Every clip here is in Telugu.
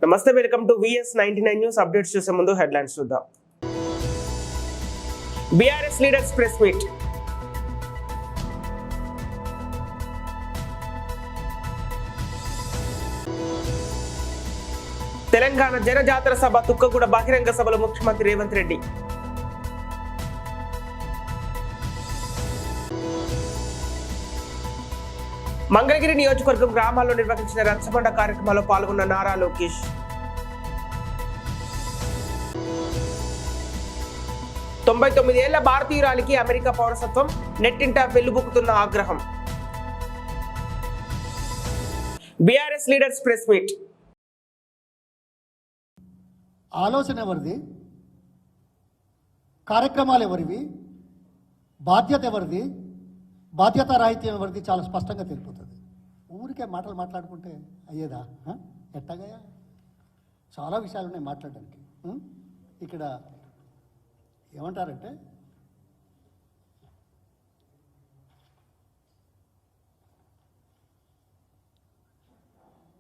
నమస్తే, welcome to VS99 news. Updates చూసే ముందు హెడ్లైన్స్ చూద్దాం. BRS leaders press meet. Telangana జనజాతర సభ తుక్కగూడ బహిరంగ సభలో ముఖ్యమంత్రి రేవంత్ రెడ్డి. మంగళగిరి నియోజకవర్గం గ్రామాల్లో నిర్వహించిన రచ్చబండ కార్యక్రమాల్లో పాల్గొన్న నారా లోకేష్. తొంభై 99 ఏళ్ల భారతీయురాలికి అమెరికా పౌరసత్వం, నెట్టింట వెల్లుబుక్కుతున్న ఆగ్రహం. BRS leaders press meet. ఆలోచన ఎవరిది, కార్యక్రమాలు ఎవరివి, బాధ్యత ఎవరిది, బాధ్యత రాహిత్యం ఎవరిది చాలా స్పష్టంగా తెలిపోతుంది. ఊరికే మాటలు మాట్లాడుకుంటే అయ్యేదా? ఎట్టగయా? చాలా విషయాలు ఉన్నాయి మాట్లాడడానికి. ఇక్కడ ఏమంటారంటే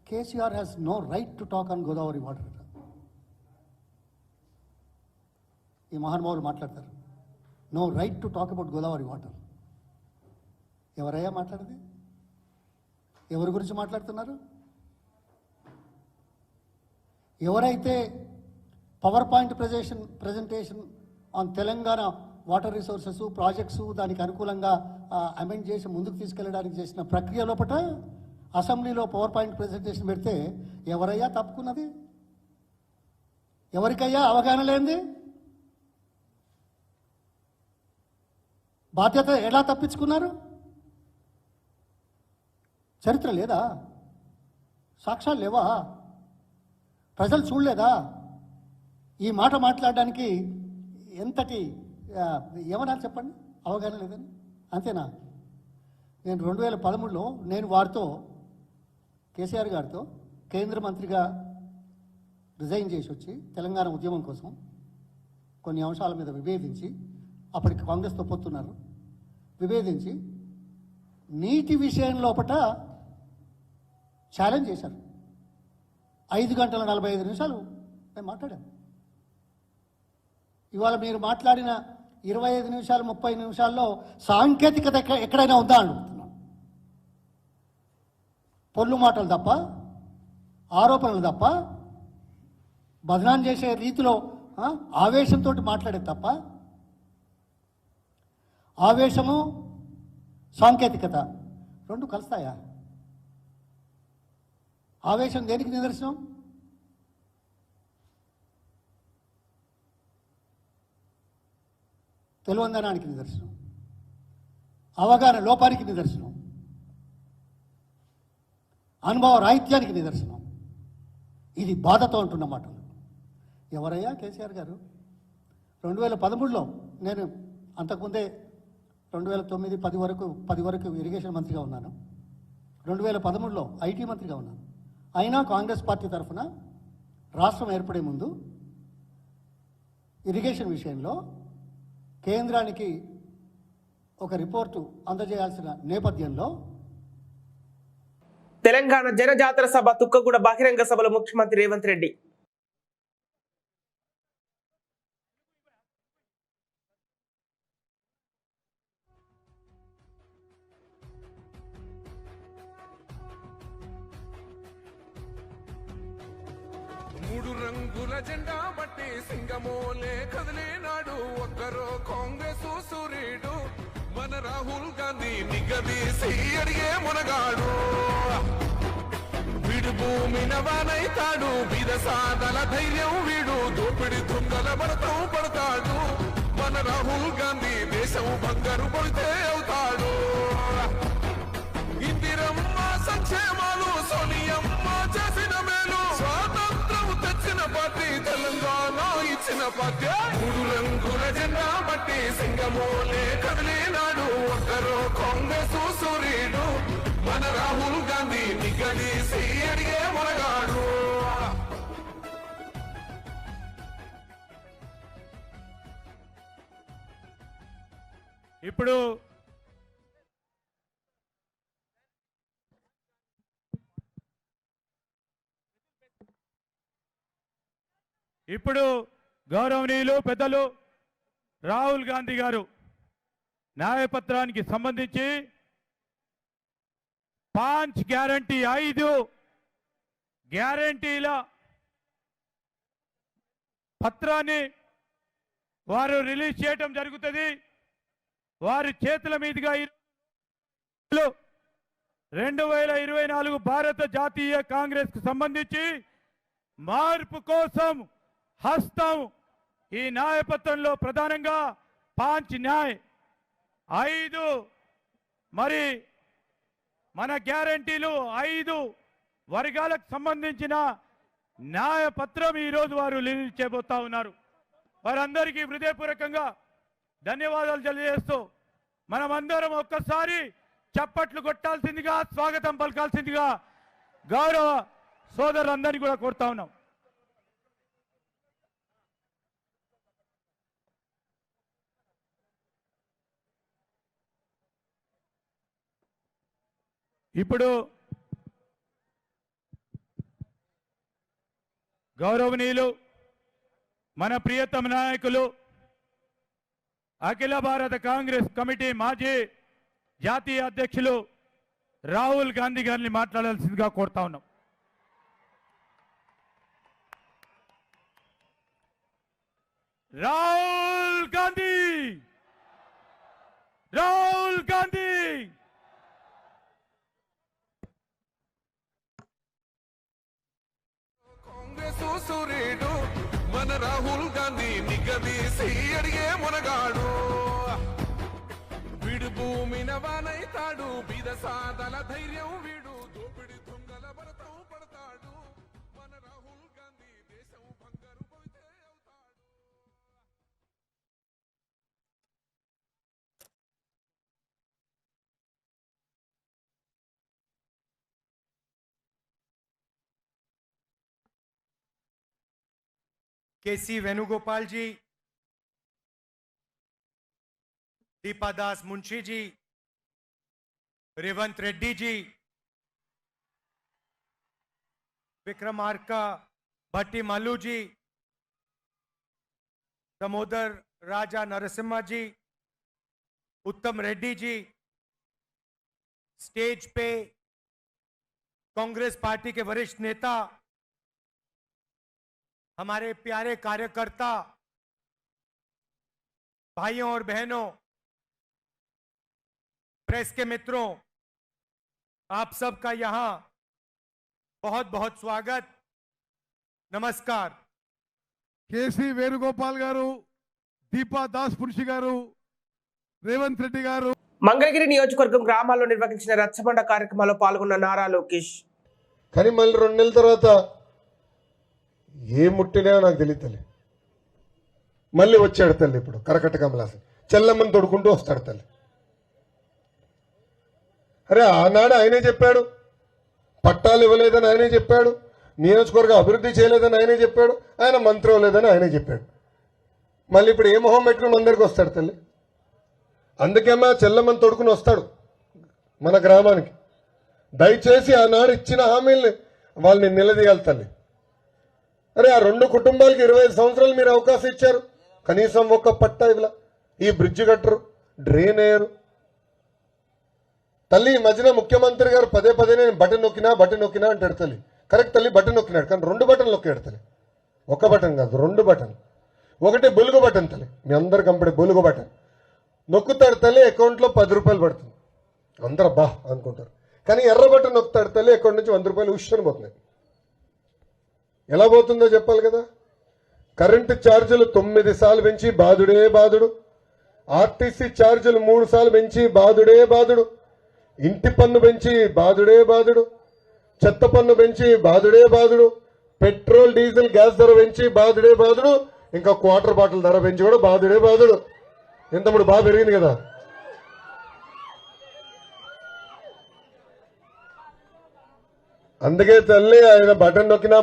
KCR has no right to talk on Godavari water. ఈ మహానుభావులు మాట్లాడతారు, no right to talk about Godavari water. ఎవరయ్యా మాట్లాడేది? ఎవరి గురించి మాట్లాడుతున్నారు? ఎవరైతే power point presentation on Telangana water resources projects దానికి అనుకూలంగా అమెండ్ చేసి ముందుకు తీసుకెళ్ళడానికి చేసిన ప్రక్రియ లోపల అసెంబ్లీలో పవర్ పాయింట్ ప్రజెంటేషన్ పెడితే ఎవరయ్యా తప్పుకున్నది? ఎవరికయ్యా అవగాహన లేనిది? బాధ్యత ఎలా తప్పించుకున్నారు? చరిత్ర లేదా? సాక్ష్యాలు లేవా? ప్రజలు చూడలేదా? ఈ మాట మాట్లాడడానికి ఎంతటి ఏమన్నా చెప్పండి, అవగాహన లేదని. అంతేనా? నేను 2013లో నేను వారితో కేసీఆర్ గారితో కేంద్ర మంత్రిగా రిజైన్ చేసి వచ్చి తెలంగాణ ఉద్యమం కోసం కొన్ని అంశాల మీద విభేదించి, అప్పటికి కాంగ్రెస్తో పొత్తున్నారు, విభేదించి నీటి విషయం లోపట ఛాలెంజ్ చేశారు. 5 గంటల 45 నిమిషాలు మేము మాట్లాడాము. ఇవాళ మీరు మాట్లాడిన 25 నిమిషాలు 30 నిమిషాల్లో సాంకేతికత ఎక్కడైనా ఉందా అడుగుతున్నాను. పొల్లు మాటలు తప్ప, ఆరోపణలు తప్ప, బదనాం చేసే రీతిలో ఆవేశంతో మాట్లాడేది తప్ప. ఆవేశము సాంకేతికత రెండు కలుస్తాయా? ఆవేశం దేనికి నిదర్శనం? తెలివందనానికి నిదర్శనం, అవగాహన లోపానికి నిదర్శనం, అనుభవ రాహిత్యానికి నిదర్శనం. ఇది బాధతో అంటున్న మాటలు. ఎవరయ్యా కేసీఆర్ గారు? 2013లో నేను అంతకుముందే 2009, 10 వరకు ఇరిగేషన్ మంత్రిగా ఉన్నాను. 2013లో ఐటీ మంత్రిగా ఉన్నాను. అయినా కాంగ్రెస్ పార్టీ తరఫున రాష్ట్రం ఏర్పడే ముందు ఇరిగేషన్ విషయంలో కేంద్రానికి ఒక రిపోర్టు అందజేయాల్సిన నేపథ్యంలో తెలంగాణ జనజాతర సభ తుక్కగూడ బహిరంగ సభలో ముఖ్యమంత్రి రేవంత్ రెడ్డి. మూడు రంగుల జెండా బట్టి సింగమోలే కదిలేనాడు ఒక్కరో కాంగ్రెస్ సూర్యుడు మన రాహుల్ గాంధీ నిగదీసి అడిగే మునగాడు. వీడు భూమిన వానైతాడు, విదసాదల ధైర్యం వీడు, దోపిడి దొంగల భరతం పడతాడు. మన రాహుల్ గాంధీ దేశం బంగారు పడితే అవుతాడు. ఇందిరమ్మ సంక్షేమాలు సోనియమ్మ చేసిన మేలు, స్వాతంత్రం తెచ్చిన పార్టీ తెలంగాణ ఇచ్చిన పార్టీ. మూడు రంగుల జెండా బట్టి సింగమోలే కదిలినాడు ఒక్కరో కాంగ్రెస్ సూర్యుడు మన రాహుల్ గాంధీ నిగదీసి అడిగే మునగాడు. ఇప్పుడు ఇప్పుడు గౌరవనీయులు పెద్దలు రాహుల్ గాంధీ గారు న్యాయపత్రానికి సంబంధించి 5 గ్యారంటీ 5 గ్యారంటీల పత్రాన్ని వారు రిలీజ్ చేయడం జరుగుతుంది. వారి చేతుల మీదుగా 2024 భారత జాతీయ కాంగ్రెస్ కు సంబంధించి మార్పు కోసం హస్తం ఈ న్యాయపత్రంలో ప్రధానంగా 5 న్యాయ్ 5 మరి మన గ్యారంటీలు 5 వర్గాలకు సంబంధించిన న్యాయపత్రం ఈరోజు వారు రిలీజ్ చేయబోతా ఉన్నారు. వారందరికీ హృదయపూర్వకంగా ధన్యవాదాలు తెలియజేస్తూ మనమందరం ఒక్కసారి చప్పట్లు కొట్టాల్సిందిగా స్వాగతం పలకాల్సిందిగా గౌరవ సోదరులందరినీ కూడా కోరుతా ఉన్నాం. ఇప్పుడు గౌరవనీయులు మన ప్రియతమ నాయకులు అఖిల భారత కాంగ్రెస్ కమిటీ మాజీ జాతీయ అధ్యక్షులు రాహుల్ గాంధీ గారిని మాట్లాడాల్సిందిగా కోరుతా ఉన్నాం. రాహుల్ గాంధీ, రాహుల్ గాంధీ. కాంగ్రెస్ సూర్యుడు మన రాహుల్ గాంధీ నిగదీసి అడిగే మునగాడు వీడు భూమిన వానైతాడు బీద సాదల ధైర్యం వీడు దోపిడి దొంగల భరతం పడతాడు మన రాహుల్ గాంధీ దేశం బంగారు పోతే అవుతాడు. केसी वेणुगोपाल जी, दीपादास मुंशी जी, रेवंत रेड्डी जी, विक्रमार्का भट्टी मल्लू जी, दामोदर राजा नरसिम्हा जी, उत्तम रेड्डी जी, स्टेज पे कांग्रेस पार्टी के वरिष्ठ नेता, हमारे प्यारे कार्यकर्ता भाइयों और बहनों, प्रेस के मित्रों, आप सबका यहां बहुत बहुत स्वागत, नमस्कार. కేసీ వేణుగోపాల్ గారు, దీపా దాస్ పురుషి గారు, రేవంత్ రెడ్డి గారు. మంగళగిరి నియోజకవర్గం గ్రామాల్లో నిర్వహించిన రచ్చబండ కార్యక్రమాల్లో పాల్గొన్న నారా లోకేష్. కానీ మళ్ళీ 2 నెలల తర్వాత ఏ ముట్టినా నాకు తెలియదు తల్లి. మళ్ళీ వచ్చాడు తల్లి. ఇప్పుడు కరకట్ట కమలాసన్ చెల్లమ్మని తొడుకుంటూ వస్తాడు తల్లి. అరే ఆనాడు ఆయనే చెప్పాడు, పట్టాలు ఇవ్వలేదని ఆయనే చెప్పాడు, నియోజకవర్గం అభివృద్ధి చేయలేదని ఆయనే చెప్పాడు, ఆయన మంత్రి అవ్వలేదని ఆయనే చెప్పాడు. మళ్ళీ ఇప్పుడు ఏ మొహం పెట్టుకుని మన దగ్గరికి వస్తాడు తల్లి. అందుకేమో చెల్లమ్మని తొడుకుని వస్తాడు మన గ్రామానికి. దయచేసి ఆనాడు ఇచ్చిన హామీల్ని వాళ్ళని నిలదీయాలి తల్లి. అరే ఆ 2 కుటుంబాలకి 25 సంవత్సరాలు మీరు అవకాశం ఇచ్చారు, కనీసం ఒక్క పట్టా ఇవ్వలా. ఈ బ్రిడ్జ్ కట్టరు, డ్రైన్ వేయరు తల్లి. ఈ మధ్యన ముఖ్యమంత్రి గారు పదే నేను బటన్ నొక్కినా అంటాడు తల్లి. కరెక్ట్ తల్లి, బటన్ నొక్కినాడు, కానీ 2 బటన్లు నొక్కాడు తల్లి. ఒక బటన్ కాదు, 2 బటన్. ఒకటి బొలుగు బటన్ తల్లి, మీ అందరు కంపెనీ బొలుగు బటన్ నొక్కుతాడు తల్లి, అకౌంట్లో 10 రూపాయలు పడుతుంది. అందరూ బా అనుకుంటారు. కానీ ఎర్ర బటన్ నొక్కుతాడు తల్లి, అకౌంట్ నుంచి 100 రూపాయలు ఉష్షని పోతున్నాయి. ఎలా పోతుందో చెప్పాలి కదా. కరెంటు ఛార్జీలు 9 సార్లు పెంచి బాధుడే బాధుడు, ఆర్టీసీ ఛార్జీలు 3 సార్లు పెంచి బాధుడే బాధుడు, ఇంటి పన్ను పెంచి బాధుడే బాధుడు, చెత్త పన్ను పెంచి బాధుడే బాధుడు, పెట్రోల్ డీజిల్ గ్యాస్ ధర పెంచి బాధుడే బాధుడు, ఇంకా క్వార్టర్ బాటిల్ ధర పెంచి కూడా బాధుడే బాధుడు. ఇంతప్పుడు బాగా పెరిగింది కదా. అందుకే తల్లి ఆయన బటన్ నొక్కినా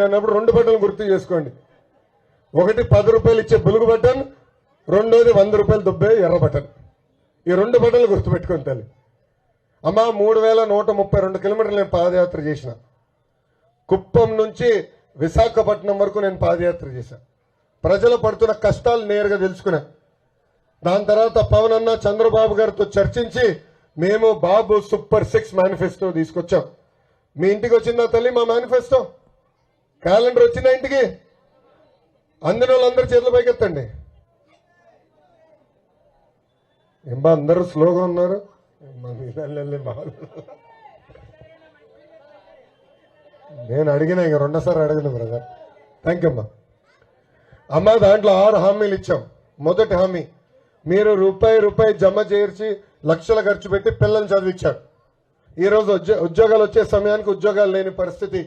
అన్నప్పుడు 2 బటన్లు గుర్తు చేసుకోండి. ఒకటి 10 రూపాయలు ఇచ్చే బులుగు బటన్, రెండోది 100 రూపాయలు దుబ్బే ఎర్ర బటన్. ఈ 2 బటన్లు గుర్తుపెట్టుకోండి తల్లి. అమ్మా 3132 కిలోమీటర్లు నేను పాదయాత్ర చేసిన. కుప్పం నుంచి విశాఖపట్నం వరకు నేను పాదయాత్ర చేశాను. ప్రజలు పడుతున్న కష్టాలు నేరుగా తెలుసుకున్నా. దాని తర్వాత పవన్ అన్న చంద్రబాబు గారితో చర్చించి మేము బాబు సూపర్ 6 మేనిఫెస్టో తీసుకొచ్చాం. మీ ఇంటికి వచ్చిందా తల్లి మా మేనిఫెస్టో? క్యాలెండర్ వచ్చిందా ఇంటికి? అందిన వాళ్ళందరూ చేతులు పైకెత్తండి. ఏంబా అందరూ స్లోగా ఉన్నారు. నేను అడిగిన ఇక రెండోసారి అడగను బ్రదర్. థ్యాంక్ యూ అమ్మా. అమ్మ దాంట్లో 6 హామీలు ఇచ్చాం. మొదటి హామీ, మీరు రూపాయి జమ చేర్చి లక్షలు ఖర్చు పెట్టి పిల్లల్ని చదివించారు. ఈరోజు ఉద్యోగాలు వచ్చే సమయానికి ఉద్యోగాలు లేని పరిస్థితి.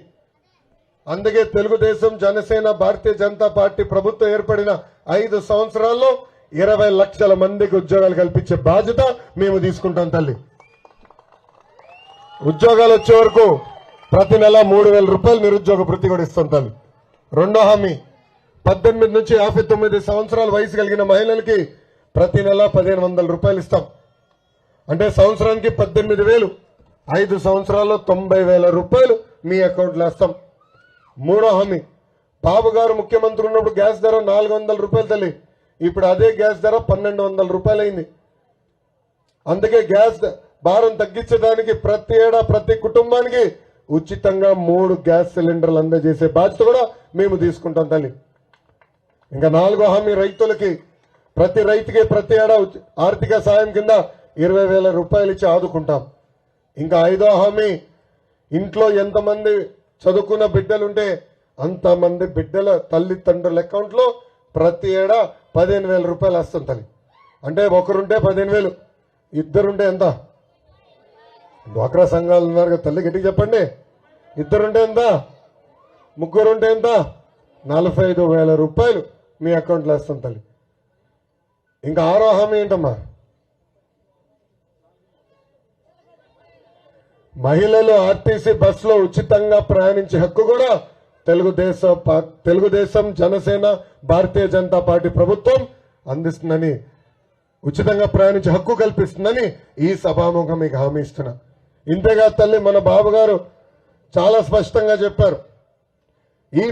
అందుకే తెలుగుదేశం, జనసేన, భారతీయ జనతా పార్టీ ప్రభుత్వం ఏర్పడిన 5 సంవత్సరాల్లో 20 లక్షల మందికి ఉద్యోగాలు కల్పించే బాధ్యత మేము తీసుకుంటాం తల్లి. ఉద్యోగాలు వచ్చే వరకు ప్రతి నెల 3,000 రూపాయలు నిరుద్యోగ భృతి కూడా ఇస్తాం తల్లి. రెండో హామీ, 18 నుంచి 59 సంవత్సరాల వయసు కలిగిన మహిళలకి ప్రతి నెల 1,500 రూపాయలు ఇస్తాం. అంటే సంవత్సరానికి 18,000. 5 సంవత్సరాల్లో 90,000 రూపాయలు మీ అకౌంట్లో వేస్తాం. మూడో హామీ, బాబు గారు ముఖ్యమంత్రి ఉన్నప్పుడు గ్యాస్ ధర 400 రూపాయలు తల్లి. ఇప్పుడు అదే గ్యాస్ ధర 1,200 రూపాయలు అయింది. అందుకే గ్యాస్ భారం తగ్గించడానికి ప్రతి ఏడా ప్రతి కుటుంబానికి ఉచితంగా 3 గ్యాస్ సిలిండర్లు అందజేసే బాధ్యత కూడా మేము తీసుకుంటాం తల్లి. ఇంకా 4వ హామీ, రైతులకి ప్రతి రైతుకి ప్రతి ఏడా ఆర్థిక సాయం కింద 20,000 రూపాయలు ఇచ్చి ఆదుకుంటాం. ఇంకా 5వ హామీ, ఇంట్లో ఎంతమంది చదువుకున్న బిడ్డలుంటే అంతమంది బిడ్డల తల్లిదండ్రుల అకౌంట్లో ప్రతి ఏడా 15,000 రూపాయలు వస్తాం తల్లి. అంటే ఒకరుంటే 15,000, ఇద్దరుంటే ఎంత? డ్వాక్రా సంఘాలు ఉన్నారు కదా తల్లి, గట్టిగా చెప్పండి. ఇద్దరుంటే ఎంత? ముగ్గురుంటే ఎంత? 45,000 రూపాయలు మీ అకౌంట్లో వేస్తాం తల్లి. ఇంకా 6వ హామీ ఏంటమ్మా? మహిళలు ఆర్టీసీ బస్సులో ఉచితంగా ప్రయాణించే హక్కు కూడా తెలుగుదేశం, జనసేన, భారతీయ జనతా పార్టీ ప్రభుత్వం అందిస్తుందని, ఉచితంగా ప్రయాణించే హక్కు కల్పిస్తుందని ఈ సభాముఖం మీకు హామీ ఇస్తున్నా. ఇంతేగా తల్లి, మన బాబు గారు చాలా స్పష్టంగా చెప్పారు. ఈ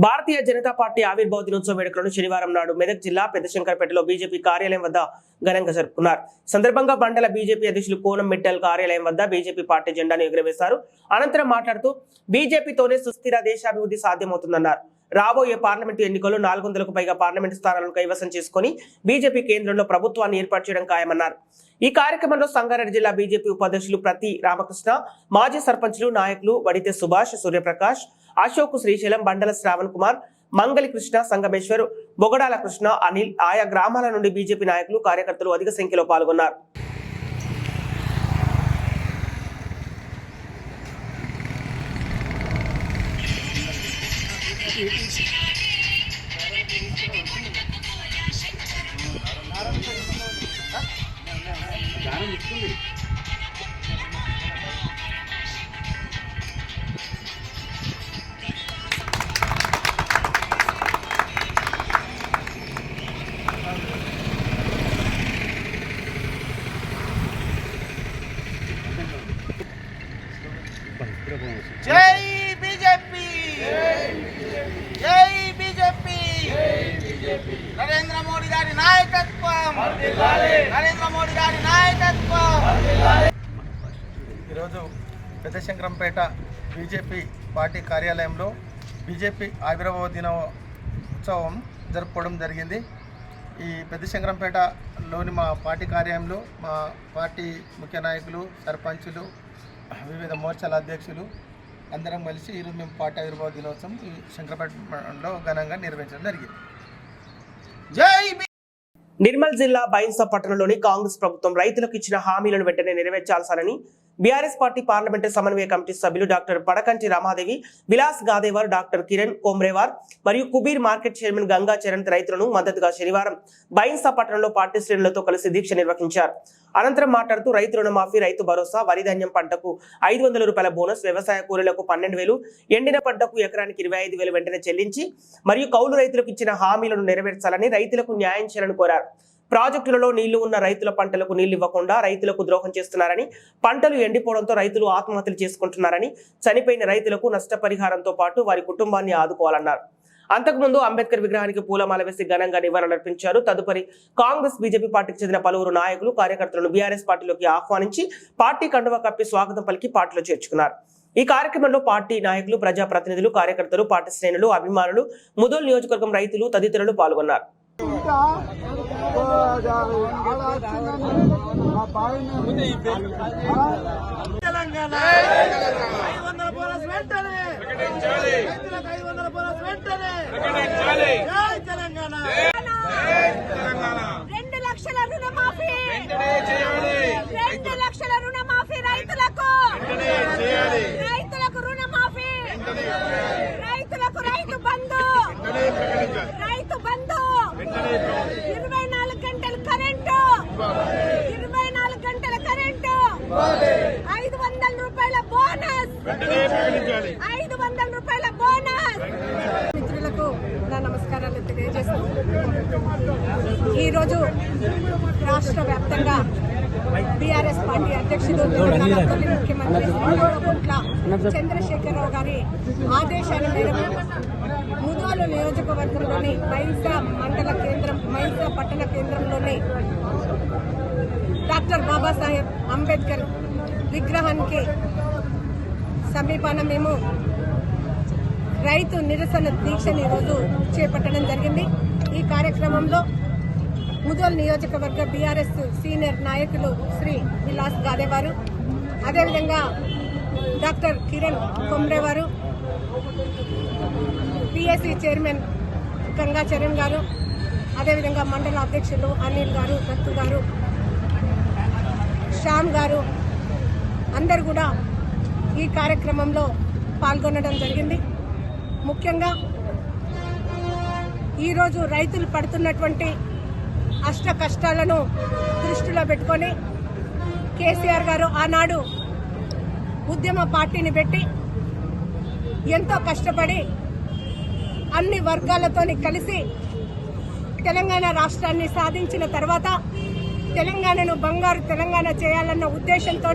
భారతీయ జనతా పార్టీ ఆవిర్భావ దినోత్సవ వేడుకలను శనివారం నాడు మెదక్ జిల్లా పెద్దశంకర్పేటలో బీజేపీ కార్యాలయం వద్ద ఘనంగా జరుపుకున్నారు. సందర్భంగా మండల బీజేపీ అధ్యక్షులు కోనం మిట్టల్ కార్యాలయం వద్ద బీజేపీ పార్టీ జెండాను ఎగురవేశారు. అనంతరం మాట్లాడుతూ బీజేపీతోనే సుస్థిర దేశాభివృద్ధి సాధ్యమవుతుందన్నారు. రాబోయే పార్లమెంటు ఎన్నికల్లో 400కు పైగా పార్లమెంటు స్థానాలను కైవసం చేసుకుని బీజేపీ కేంద్రంలో ప్రభుత్వాన్ని ఏర్పాటు చేయడం ఖాయమన్నారు. ఈ కార్యక్రమంలో సంగారెడ్డి జిల్లా బీజేపీ ఉపాధ్యక్షులు ప్రతి రామకృష్ణ, మాజీ సర్పంచులు, నాయకులు వడితే సుభాష్, సూర్యప్రకాష్, అశోక్, శ్రీశైలం, బండల శ్రావణ్ కుమార్, మంగళి కృష్ణ, సంగమేశ్వర్, బొగడాల కృష్ణ, అనిల్, ఆయా గ్రామాల నుండి బీజేపీ నాయకులు, కార్యకర్తలు అధిక సంఖ్యలో పాల్గొన్నారు. జై బీజేపీ, జై బీజేపీ, నరేంద్ర మోడీ గారి నాయకత్వం, నరేంద్ర మోడీ గారి నాయకత్వం. ఈరోజు పెద్దశంకరంపేట బీజేపీ పార్టీ కార్యాలయంలో బీజేపీ ఆవిర్భావ దినోత్సవం జరుపుకోవడం జరిగింది. ఈ పెద్దశంకరంపేటలోని మా పార్టీ కార్యాలయంలో మా పార్టీ ముఖ్య నాయకులు, సర్పంచులు, వివిధ మోర్చాల అధ్యక్షులు అందరం కలిసి ఈరోజు మేము పార్టీ ఆవిర్భావ దినోత్సవం ఈ శంకరపేటలో ఘనంగా నిర్వహించడం జరిగింది. జై నిర్మల్ జిల్లా బైన్సా పట్టణంలోని కాంగ్రెస్ ప్రభుత్వం రైతులకు ఇచ్చిన హామీలను వెంటనే నెరవేర్చాల్సానని బీఆర్ఎస్ పార్టీ పార్లమెంటు సమన్వయ కమిటీ సభ్యులు డాక్టర్ పడకంటి రామాదేవి, విలాస్ గాదేవార్, డాక్టర్ కిరణ్ కోమ్రేవార్ మరియు కుబీర్ మార్కెట్ చైర్మన్ గంగా చరణ్ రైతులను మద్దతుగా శనివారం బైన్సా పట్టణంలో పార్టీ శ్రేణులతో కలిసి దీక్ష నిర్వహించారు. అనంతరం మాట్లాడుతూ రైతు రుణమాఫీ, రైతు భరోసా, వరి ధాన్యం పంటకు 500 రూపాయల బోనస్, వ్యవసాయ కూలీలకు 12,000, ఎండిన పంటకు ఎకరానికి 25,000 వెంటనే చెల్లించి మరియు కౌలు రైతులకు ఇచ్చిన హామీలను నెరవేర్చాలని, రైతులకు న్యాయం చేయాలని కోరారు. ప్రాజెక్టులలో నీళ్లు ఉన్న రైతుల పంటలకు నీళ్లు ఇవ్వకుండా రైతులకు ద్రోహం చేస్తున్నారని, పంటలు ఎండిపోవడంతో రైతులు ఆత్మహత్యలు చేసుకుంటున్నారని, చనిపోయిన రైతులకు నష్టపరిహారంతో పాటు వారి కుటుంబాన్ని ఆదుకోవాలన్నారు. అంతకుముందు అంబేద్కర్ విగ్రహానికి పూలమాల వేసి ఘనంగా నివాళులర్పించారు. తదుపరి కాంగ్రెస్, బీజేపీ పార్టీకి చెందిన పలువురు నాయకులు, కార్యకర్తలను బీఆర్ఎస్ పార్టీలోకి ఆహ్వానించి పార్టీ కండువా కప్పి స్వాగతం పలికి పార్టీలో చేర్చుకున్నారు. ఈ కార్యక్రమంలో పార్టీ నాయకులు, ప్రజాప్రతినిధులు, కార్యకర్తలు, పార్టీ శ్రేణులు, అభిమానులు, ముదోల్ నియోజకవర్గం రైతులు తదితరులు పాల్గొన్నారు. రైతు బంధు 24 గంటల కరెంటు, 24 గంటల కరెంటు, 500 రూపాయల బోనస్, 500 రూపాయల బోనస్. మిత్రులకు నా నమస్కారాలు తెలియజేస్తూ ఈరోజు రాష్ట్ర వ్యాప్తంగా బీఆర్ఎస్ పార్టీ అధ్యక్షుడు తొలి ముఖ్యమంత్రి చంద్రశేఖరరావు గారి ఆదేశాల మేరకు ముదోలు నియోజకవర్గంలోని మైన్సా మండల కేంద్రం, మైన్సా పట్టణ కేంద్రంలోని డాక్టర్ బాబాసాహెబ్ అంబేద్కర్ విగ్రహానికి సమీపాన మేము రైతు నిరసన దీక్షను ఈరోజు చేపట్టడం జరిగింది. ఈ కార్యక్రమంలో ముదోల్ నియోజకవర్గ బీఆర్ఎస్ సీనియర్ నాయకులు శ్రీ విలాస్ గాదేవారు, అదేవిధంగా డాక్టర్ కిరణ్ కొమ్రేవారు, పిఎస్సి చైర్మన్ గంగాచరణ్ గారు, అదేవిధంగా మండల అధ్యక్షులు అనిల్ గారు, దత్తు గారు, శ్యామ్ గారు అందరు కూడా ఈ కార్యక్రమంలో పాల్గొనడం జరిగింది. ముఖ్యంగా ఈరోజు రైతులు పడుతున్నటువంటి అష్ట కష్టాలను దృష్టిలో పెట్టుకొని కేసీఆర్ గారు ఆనాడు ఉద్యమ పార్టీని పెట్టి ఎంతో కష్టపడి అన్ని వర్గాలతోని కలిసి తెలంగాణ రాష్ట్రాన్ని సాధించిన తర్వాత తెలంగాణను బంగారు తెలంగాణ చేయాలన్న ఉద్దేశంతో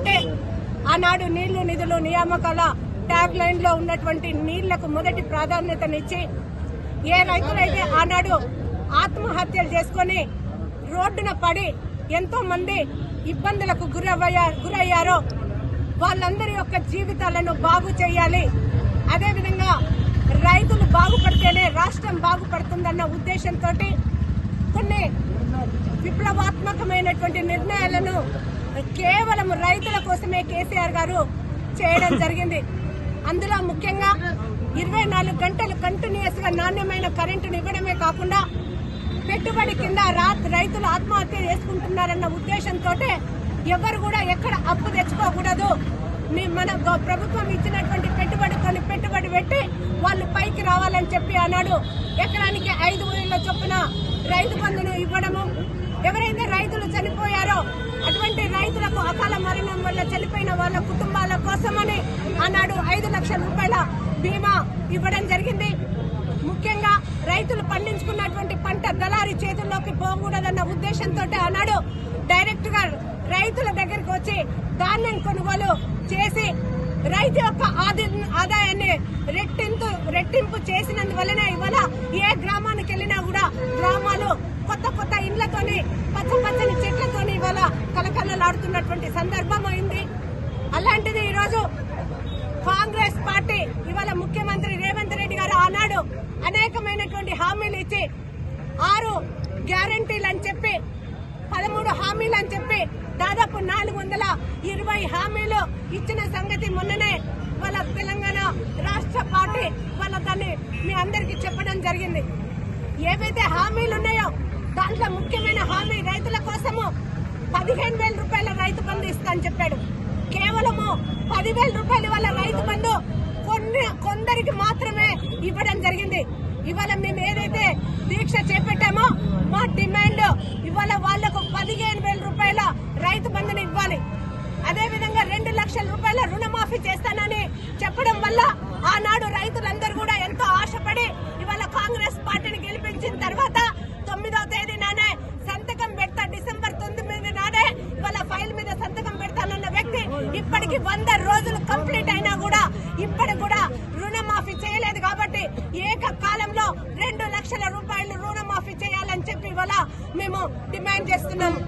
ఆనాడు నీళ్లు, నిధులు, నియామకాల ట్యాగ్ లైన్ లో ఉన్నటువంటి నీళ్లకు మొదటి ప్రాధాన్యతనిచ్చి ఏ రైతులైతే ఆనాడు ఆత్మహత్యలు చేసుకుని రోడ్డున పడి ఎంతో మంది ఇబ్బందులకు గురయ్యారో వాళ్ళందరి యొక్క జీవితాలను బాగు చేయాలి, అదేవిధంగా రైతులు బాగుపడితేనే రాష్ట్రం బాగుపడుతుందన్న ఉద్దేశంతో కొన్ని విప్లవాత్మకమైనటువంటి నిర్ణయాలను కేవలం రైతుల కోసమే కేసీఆర్ గారు చేయడం జరిగింది. అందులో ముఖ్యంగా 24 గంటలు కంటిన్యూస్ గా నాణ్యమైన కరెంటును ఇవ్వడమే కాకుండా పెట్టుబడి కింద రైతులు ఆత్మహత్య చేసుకుంటున్నారన్న ఉద్దేశంతో ఎవరు కూడా ఎక్కడ అప్పు తెచ్చుకోకూడదు, మన ప్రభుత్వం ఇచ్చినటువంటి పెట్టుబడి పెట్టి వాళ్ళు పైకి రావాలని చెప్పి అన్నాడు. ఎకరానికి 5,000 చొప్పున రైతు బంధును ఇవ్వడము, ఎవరైతే రైతులు చనిపోయారో అటువంటి రైతులకు అకాల మరణం వల్ల చనిపోయిన వాళ్ళ కుటుంబాల కోసమని అన్నాడు 5 లక్షల రూపాయల బీమా ఇవ్వడం జరిగింది. ముఖ్యంగా రైతులు పండించుకున్నటువంటి పంట దళారీ చేతుల్లోకి పోకూడదన్న ఉద్దేశంతో అన్నాడు డైరెక్ట్ గా రైతుల దగ్గరికి వచ్చి ధాన్యం కొనుగోలు చేసి రైతు యొక్క ఆదాయాన్ని రెట్టింపు చేసినందువల్లనే ఇవాళ ఏ గ్రామానికి వెళ్ళినా కూడా గ్రామాలు కొత్త ఇండ్లతోని పచ్చని చెట్లతోని ఇవాళ కలకలలాడుతున్నటువంటి సందర్భం అయింది. అలాంటిది ఈరోజు కాంగ్రెస్ పార్టీ ఇవాళ ముఖ్యమంత్రి రేవంత్ రెడ్డి గారు ఆనాడు అనేకమైనటువంటి హామీలు ఇచ్చి 6 గ్యారంటీలు అని చెప్పి 13 హామీలు అని చెప్పి దాదాపు 420 హామీలు ఇచ్చిన సంగతి మొన్ననే వాళ్ళ తెలంగాణ రాష్ట్ర పార్టీ వాళ్ళ దాన్ని మీ అందరికీ చెప్పడం జరిగింది. ఏవైతే హామీలు ఉన్నాయో దాంట్లో ముఖ్యమైన హామీ రైతుల కోసము 15,000 రూపాయల రైతు బంధు ఇస్తా అని చెప్పాడు. కేవలము 10,000 రూపాయల వల్ల రైతు బంధు కొందరికి మాత్రమే ఇవ్వడం జరిగింది. ఇవాళ మేము ఏదైతే దీక్ష చేపట్టామో మా డిమాండ్ ఇవాళ వాళ్లకు 15,000 రూపాయల రైతు బంధుని ఇవ్వాలి. అదేవిధంగా 2 లక్షల రూపాయల రుణమాఫీ చేస్తానని చెప్పడం వల్ల ఆనాడు రైతులందరూ కూడా ఎంతో ఆశపడి ఇవాళ కాంగ్రెస్ పార్టీని గెలిపించిన తర్వాత 9వ తేదీనానే సంతకం ఇప్పటికి 100 రోజులు కంప్లీట్ అయినా కూడా ఇప్పటికి కూడా రుణమాఫీ చేయలేదు. కాబట్టి ఏకకాలంలో 2 లక్షల రూపాయలు రుణమాఫీ చేయాలని చెప్పి ఇవాళ మేము డిమాండ్ చేస్తున్నాము.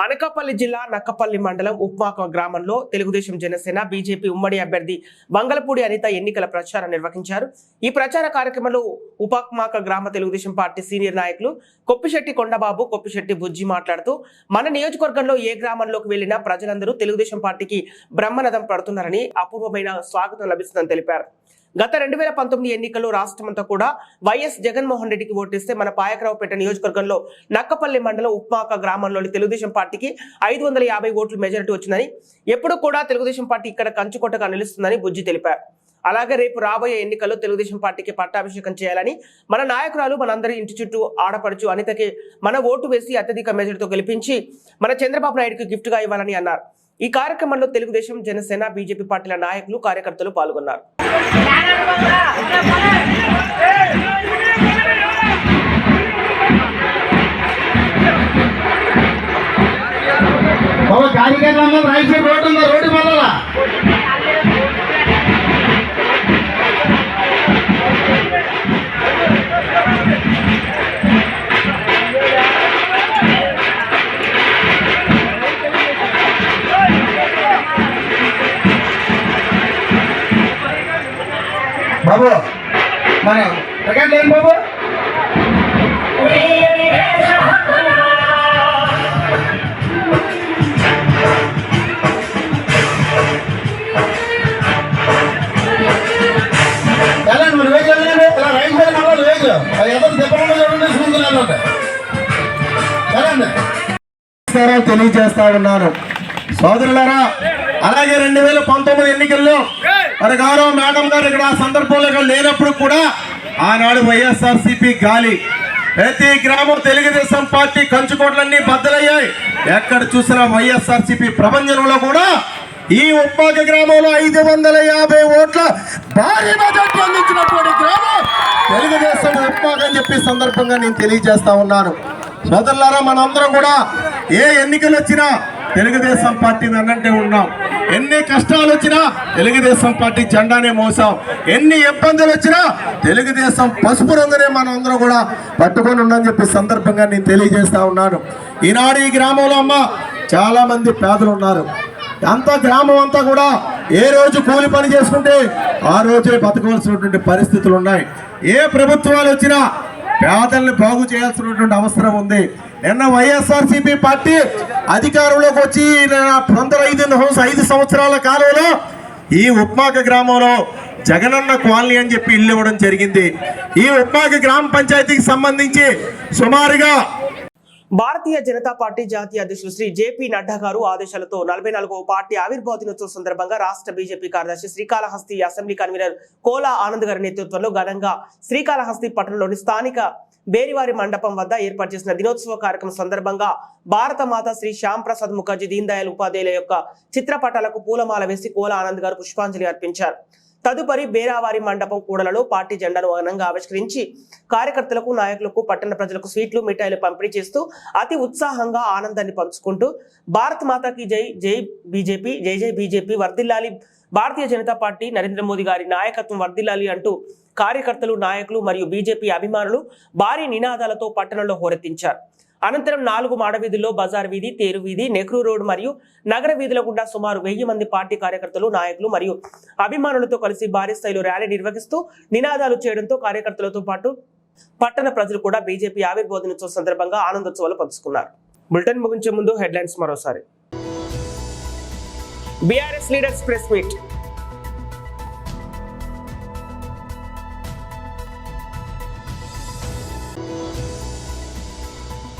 అనకాపల్లి జిల్లా నక్కపల్లి మండలం ఉప్మాక గ్రామంలో తెలుగుదేశం జనసేన బీజేపీ ఉమ్మడి అభ్యర్థి వంగలపూడి అనిత ఎన్నికల ప్రచారం నిర్వహించారు. ఈ ప్రచార కార్యక్రమంలో ఉప్మాక గ్రామ తెలుగుదేశం పార్టీ సీనియర్ నాయకులు కొప్పిశెట్టి కొండబాబు, కొప్పిశెట్టి బుజ్జి మాట్లాడుతూ మన నియోజకవర్గంలో ఏ గ్రామంలోకి వెళ్లినా ప్రజలందరూ తెలుగుదేశం పార్టీకి బ్రహ్మరథం పడుతున్నారని, అపూర్వమైన స్వాగతం లభిస్తుందని తెలిపారు. గత 2019 ఎన్నికల్లో రాష్ట్రమంతా కూడా వైఎస్ జగన్మోహన్ రెడ్డికి ఓటేస్తే మన పాయకరావుపేట నియోజకవర్గంలో నక్కపల్లి మండలం ఉప్మాక గ్రామంలోని తెలుగుదేశం పార్టీకి 550 ఓట్ల మెజారిటీ వచ్చిందని, ఎప్పుడు కూడా తెలుగుదేశం పార్టీ ఇక్కడ కంచుకోటగా నిలుస్తుందని బుజ్జి తెలిపారు. అలాగే రేపు రాబోయే ఎన్నికల్లో తెలుగుదేశం పార్టీకి పట్టాభిషేకం చేయాలని, మన నాయకురాలు మనందరి ఇంటి చుట్టూ ఆడపడుచు అనితకి మన ఓటు వేసి అత్యధిక మెజారిటీతో గెలిపించి మన చంద్రబాబు నాయుడుకి గిఫ్ట్ గా ఇవ్వాలని అన్నారు. ఈ కార్యక్రమంలో తెలుగుదేశం, జనసేన, బీజేపీ పార్టీల నాయకులు, కార్యకర్తలు పాల్గొన్నారు. బాబు మన సెకండ్ లైన్ బాబు తెలియజేస్తా ఉన్నాను సోదరులారా. అలాగే 2019 ఎన్నికల్లో మరి గౌరవ మేడం గారు ఇక్కడ ఆ సందర్భంలో ఇక్కడ లేనప్పుడు కూడా ఆనాడు వైఎస్ఆర్సీపీ గాలి ప్రతి గ్రామం తెలుగుదేశం పార్టీ కంచుకోట్లన్నీ బద్దలయ్యాయి. ఎక్కడ చూసినా వైఎస్ఆర్సీపీ ప్రపంచంలో కూడా ఈ ఉప్మాక గ్రామంలో 550 ఓట్ల భారీ మెజార్టీ అందించినటువంటి గ్రామం తెలుగుదేశం ఉప్మాక అని చెప్పి సందర్భంగా నేను తెలియజేస్తా ఉన్నాను. సోదరులారా, మనందరం కూడా ఏ ఎన్నికలు వచ్చినా తెలుగుదేశం పార్టీని అన్నంటే ఉన్నాం. ఎన్ని కష్టాలు వచ్చినా తెలుగుదేశం పార్టీ జెండానే మోసాం. ఎన్ని ఇబ్బందులు వచ్చినా తెలుగుదేశం పసుపు రంగునే మనం అందరం కూడా పట్టుకొని ఉండని చెప్పి సందర్భంగా నేను తెలియజేస్తా ఉన్నాను. ఈనాడు ఈ గ్రామంలో అమ్మ చాలా మంది పేదలు ఉన్నారు. అంత గ్రామం అంతా కూడా ఏ రోజు కూలి పని చేసుకుంటే ఆ రోజే బతకవలసినటువంటి పరిస్థితులు ఉన్నాయి. ఏ ప్రభుత్వాలు వచ్చినా పేదల్ని బాగు చేయాల్సినటువంటి అవసరం ఉంది. నిన్న వైఎస్ఆర్సీపీ పార్టీ అధికారంలోకి వచ్చి 5 సంవత్సరాల కాలంలో ఈ ఉప్మాక గ్రామంలో జగనన్న కాలనీ అని చెప్పి ఇల్లు ఇవ్వడం జరిగింది. ఈ ఉప్మాక గ్రామ పంచాయతీకి సంబంధించి సుమారుగా భారతీయ జనతా పార్టీ జాతీయ అధ్యక్షులు శ్రీ జేపీ నడ్డా గారు ఆదేశాలతో 44వ పార్టీ ఆవిర్భావ దినోత్సవం సందర్భంగా రాష్ట్ర బీజేపీ కార్యదర్శి శ్రీకాళహస్తి అసెంబ్లీ కన్వీనర్ కోలా ఆనంద్ గారి నేతృత్వంలో ఘనంగా శ్రీకాళహస్తి పట్టణంలోని స్థానిక బేరివారి మండపం వద్ద ఏర్పాటు చేసిన దినోత్సవ కార్యక్రమం సందర్భంగా భారత మాత శ్రీ శ్యామ్ ప్రసాద్ ముఖర్జీ, దీన్ దయాళ్ ఉపాధ్యాయుల యొక్క చిత్రపటాలకు పూలమాల వేసి కోలా ఆనంద్ గారు పుష్పాంజలి అర్పించారు. తదుపరి బేరావారి మండపం కూడలలో పార్టీ జెండాను ఘనంగా ఆవిష్కరించి కార్యకర్తలకు, నాయకులకు, పట్టణ ప్రజలకు స్వీట్లు, మిఠాయిలు పంపిణీ చేస్తూ అతి ఉత్సాహంగా ఆనందాన్ని పంచుకుంటూ భారత్ మాతాకి జై, జై బీజేపీ, జై జై బీజేపీ, వర్ధిల్లాలి భారతీయ జనతా పార్టీ, నరేంద్ర మోదీ గారి నాయకత్వం వర్ధిల్లాలి అంటూ కార్యకర్తలు, నాయకులు మరియు బీజేపీ అభిమానులు భారీ నినాదాలతో పట్టణంలో హోరెత్తించారు. అనంతరం 4 మాడవీధుల్లో బజార్ వీధి, తేరు వీధి, నెహ్రూ రోడ్ మరియు నగర వీధుల గుండా సుమారు 1000 మంది పార్టీ కార్యకర్తలు, నాయకులు మరియు అభిమానులతో కలిసి భారీ స్థాయిలో ర్యాలీ నిర్వహిస్తూ నినాదాలు చేయడంతో కార్యకర్తలతో పాటు పట్టణ ప్రజలు కూడా బీజేపీ ఆవిర్భావ దినోత్సవం సందర్భంగా ఆనందోత్సవాలు పంచుకున్నారు. బులెటిన్ ముగించే ముందు హెడ్లైన్స్ మరోసారి. BRS leaders press meet.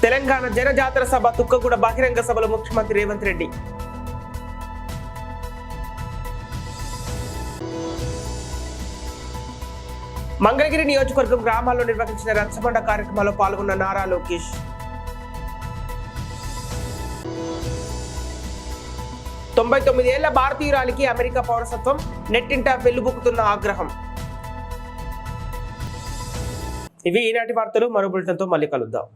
Telangana జనజాతర సభ తుక్కగూడ బహిరంగ సభలో ముఖ్యమంత్రి రేవంత్ రెడ్డి. మంగళగిరి నియోజకవర్గం గ్రామాల్లో నిర్వహించిన రచ్చబండ కార్యక్రమాల్లో పాల్గొన్న నారా లోకేష్. తొంభై 99 ఏళ్ల భారతీయురాలికి అమెరికా పౌరసత్వం, నెట్టింట వెల్లుబుక్కుతున్న ఆగ్రహం. ఇవి ఈనాటి వార్తలు. మరో బులెటిన్తో మళ్ళీ కలుద్దాం.